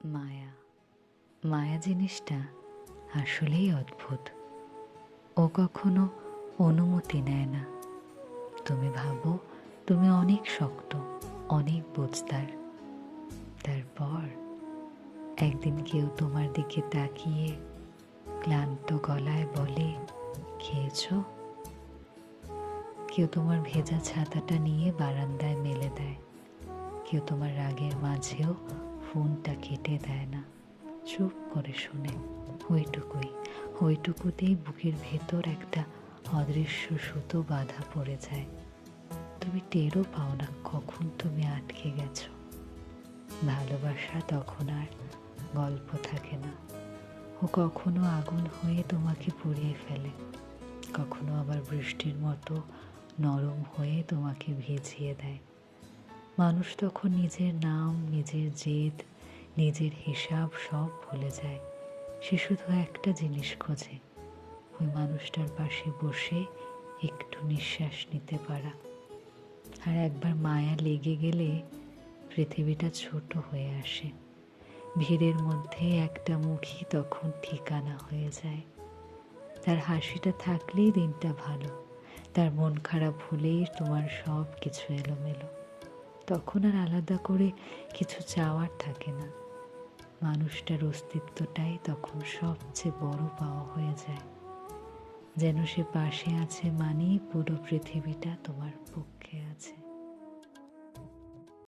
মায়া মায়া জিনিসটা আসলেই অদ্ভুত। ও কখনো অনুমতি নেয় না। তুমি ভাবো তুমি অনেক শক্ত, অনেক বুঝদার। তারপর একদিন কেউ তোমার দিকে তাকিয়ে ক্লান্ত গলায় বলে, খেয়েছো? কেউ তোমার ভেজা ছাতাটা নিয়ে বারান্দায় মেলে দেয়। কেউ তোমার রাগের মাঝেও ফোনটা কেটে দেয় না, চুপ করে শুনে। ওইটুকুতেই বুকের ভেতর একটা অদৃশ্য সুতো বাঁধা পড়ে যায়। তুমি টেরও পাও না কখন তুমি আটকে গেছো। ভালোবাসা তখন আর গল্প থাকে না। ও কখনো আগুন হয়ে তোমাকে পুড়িয়ে ফেলে, কখনো আবার বৃষ্টির মতো নরম হয়ে তোমাকে ভিজিয়ে দেয়। মানুষ তখন নিজের নাম, নিজের জেদ, নিজের হিসাব সব ভুলে যায়। সে শুধু একটা জিনিস খোঁজে, ওই মানুষটার পাশে বসে একটু নিঃশ্বাস নিতে পারা। আর একবার মায়া লেগে গেলে পৃথিবীটা ছোট হয়ে আসে। ভিড়ের মধ্যে একটা মুখই তখন ঠিকানা হয়ে যায়। তার হাসিটা থাকলেই দিনটা ভালো, তার মন খারাপ হলেই তোমার সব কিছু এলোমেলো। তখন আর আলাদা করে কিছু চাওয়ার থাকে না। মানুষটার অস্তিত্বটাই তখন সবচেয়ে বড় পাওয়া হয়ে যায়। যেন সে পাশে আছে মানেই পুরো পৃথিবীটা তোমার পক্ষে আছে।